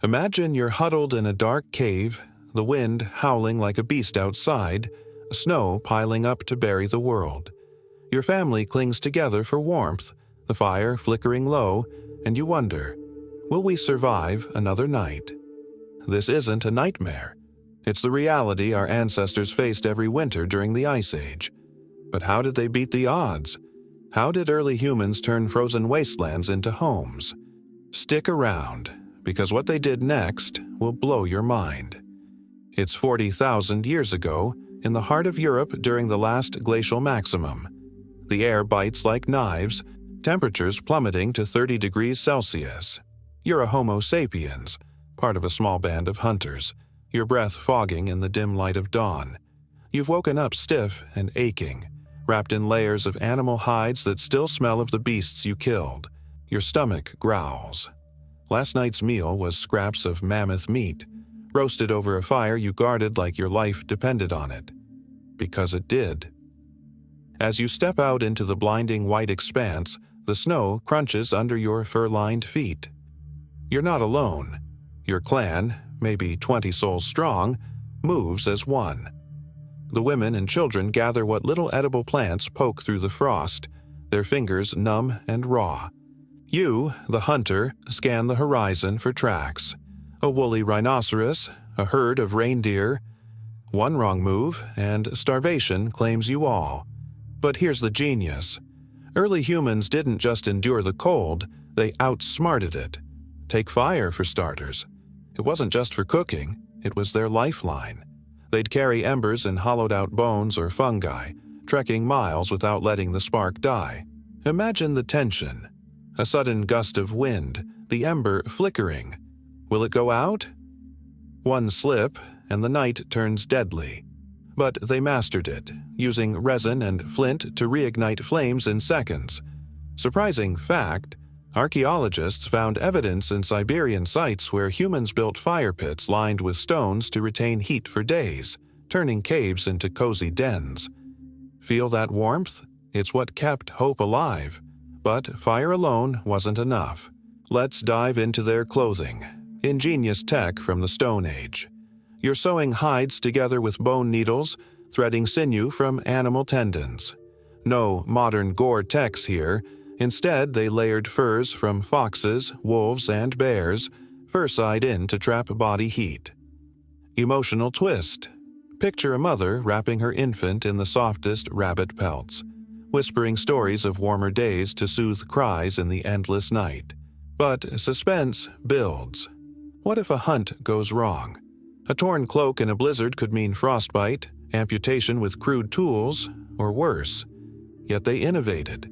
Imagine you're huddled in a dark cave, the wind howling like a beast outside, snow piling up to bury the world. Your family clings together for warmth, the fire flickering low, and you wonder, will we survive another night? This isn't a nightmare. It's the reality our ancestors faced every winter during the Ice Age. But how did they beat the odds? How did early humans turn frozen wastelands into homes? Stick around, because what they did next will blow your mind. It's 40,000 years ago, in the heart of Europe during the last glacial maximum. The air bites like knives, temperatures plummeting to 30 degrees Celsius. You're a Homo sapiens, part of a small band of hunters, your breath fogging in the dim light of dawn. You've woken up stiff and aching, wrapped in layers of animal hides that still smell of the beasts you killed. Your stomach growls. Last night's meal was scraps of mammoth meat, roasted over a fire you guarded like your life depended on it. Because it did. As you step out into the blinding white expanse, the snow crunches under your fur-lined feet. You're not alone. Your clan, maybe 20 souls strong, moves as one. The women and children gather what little edible plants poke through the frost, their fingers numb and raw. You, the hunter, scan the horizon for tracks. A woolly rhinoceros, a herd of reindeer. One wrong move, and starvation claims you all. But here's the genius. Early humans didn't just endure the cold, they outsmarted it. Take fire, for starters. It wasn't just for cooking, it was their lifeline. They'd carry embers in hollowed-out bones or fungi, trekking miles without letting the spark die. Imagine the tension. A sudden gust of wind, the ember flickering. Will it go out? One slip, and the night turns deadly. But they mastered it, using resin and flint to reignite flames in seconds. Surprising fact, archaeologists found evidence in Siberian sites where humans built fire pits lined with stones to retain heat for days, turning caves into cozy dens. Feel that warmth? It's what kept hope alive. But fire alone wasn't enough. Let's dive into their clothing. Ingenious tech from the Stone Age. You're sewing hides together with bone needles, threading sinew from animal tendons. No modern Gore-Tex here. Instead, they layered furs from foxes, wolves, and bears, fur-side in to trap body heat. Emotional twist. Picture a mother wrapping her infant in the softest rabbit pelts, whispering stories of warmer days to soothe cries in the endless night. But suspense builds. What if a hunt goes wrong? A torn cloak in a blizzard could mean frostbite, amputation with crude tools, or worse. Yet they innovated,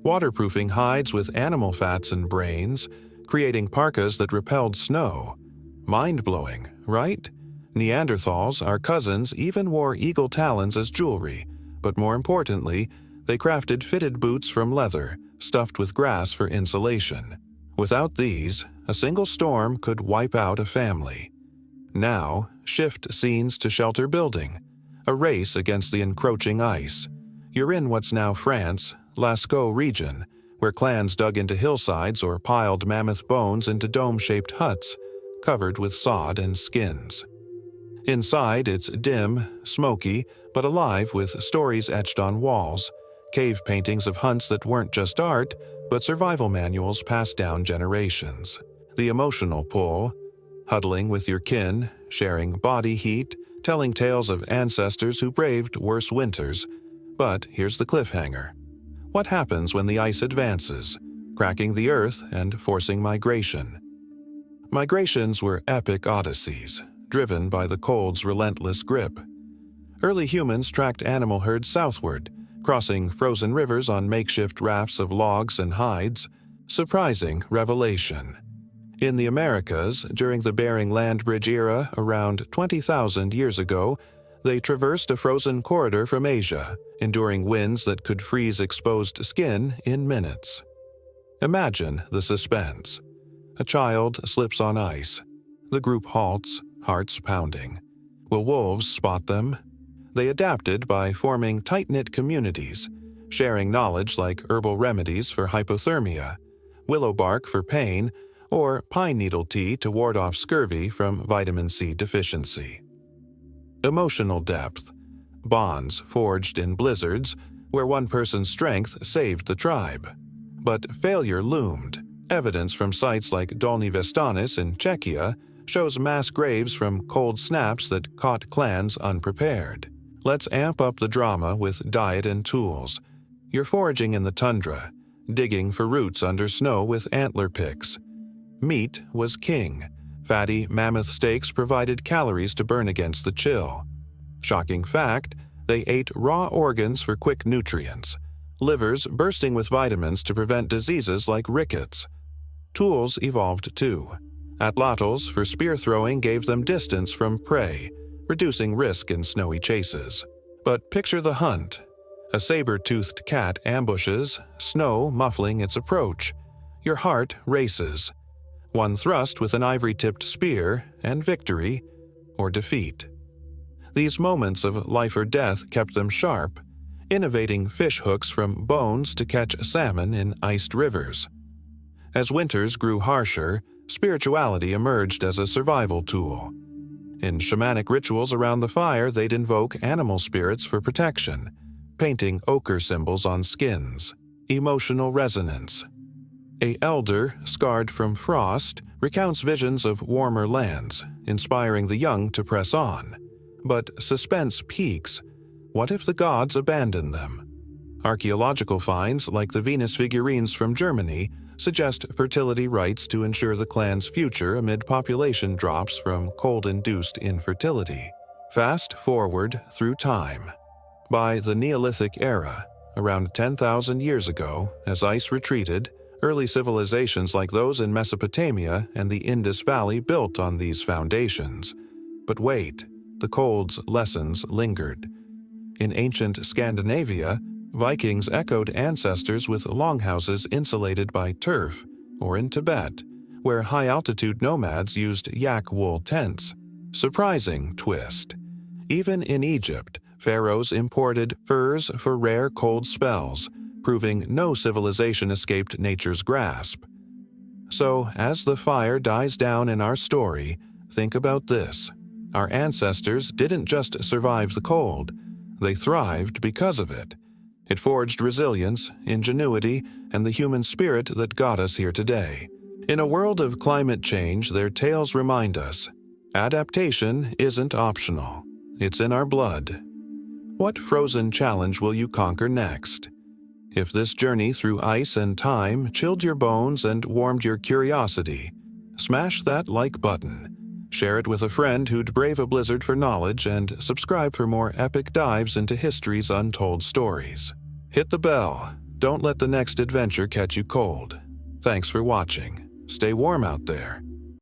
waterproofing hides with animal fats and brains, creating parkas that repelled snow. Mind-blowing, right? Neanderthals, our cousins, even wore eagle talons as jewelry, but more importantly, they crafted fitted boots from leather, stuffed with grass for insulation. Without these, a single storm could wipe out a family. Now, shift scenes to shelter building, a race against the encroaching ice. You're in what's now France, Lascaux region, where clans dug into hillsides or piled mammoth bones into dome-shaped huts, covered with sod and skins. Inside, it's dim, smoky, but alive with stories etched on walls, cave paintings of hunts that weren't just art, but survival manuals passed down generations. The emotional pull, huddling with your kin, sharing body heat, telling tales of ancestors who braved worse winters. But here's the cliffhanger. What happens when the ice advances, cracking the earth and forcing migration? Migrations were epic odysseys, driven by the cold's relentless grip. Early humans tracked animal herds southward, crossing frozen rivers on makeshift rafts of logs and hides. Surprising revelation. In the Americas, during the Bering Land Bridge era around 20,000 years ago, they traversed a frozen corridor from Asia, enduring winds that could freeze exposed skin in minutes. Imagine the suspense. A child slips on ice. The group halts, hearts pounding. Will wolves spot them? They adapted by forming tight-knit communities, sharing knowledge like herbal remedies for hypothermia, willow bark for pain, or pine needle tea to ward off scurvy from vitamin C deficiency. Emotional depth. Bonds forged in blizzards, where one person's strength saved the tribe. But failure loomed. Evidence from sites like Dolní Věstonice in Czechia shows mass graves from cold snaps that caught clans unprepared. Let's amp up the drama with diet and tools. You're foraging in the tundra, digging for roots under snow with antler picks. Meat was king. Fatty mammoth steaks provided calories to burn against the chill. Shocking fact, they ate raw organs for quick nutrients. Livers bursting with vitamins to prevent diseases like rickets. Tools evolved too. Atlatls for spear throwing gave them distance from prey, reducing risk in snowy chases. But picture the hunt. A saber-toothed cat ambushes, snow muffling its approach. Your heart races. One thrust with an ivory-tipped spear, and victory or defeat. These moments of life or death kept them sharp, innovating fish hooks from bones to catch salmon in iced rivers. As winters grew harsher, spirituality emerged as a survival tool. In shamanic rituals around the fire, they'd invoke animal spirits for protection, painting ochre symbols on skins. Emotional resonance. An elder, scarred from frost, recounts visions of warmer lands, inspiring the young to press on. But suspense peaks. What if the gods abandon them? Archaeological finds, like the Venus figurines from Germany, suggest fertility rites to ensure the clan's future amid population drops from cold-induced infertility. Fast forward through time. By the Neolithic era, around 10,000 years ago, as ice retreated, early civilizations like those in Mesopotamia and the Indus Valley built on these foundations. But wait, the cold's lessons lingered. In ancient Scandinavia, Vikings echoed ancestors with longhouses insulated by turf, or in Tibet, where high-altitude nomads used yak wool tents. Surprising twist. Even in Egypt, pharaohs imported furs for rare cold spells, proving no civilization escaped nature's grasp. So, as the fire dies down in our story, think about this. Our ancestors didn't just survive the cold, they thrived because of it. It forged resilience, ingenuity, and the human spirit that got us here today. In a world of climate change, their tales remind us, adaptation isn't optional. It's in our blood. What frozen challenge will you conquer next? If this journey through ice and time chilled your bones and warmed your curiosity, smash that like button. Share it with a friend who'd brave a blizzard for knowledge, and subscribe for more epic dives into history's untold stories. Hit the bell. Don't let the next adventure catch you cold. Thanks for watching. Stay warm out there.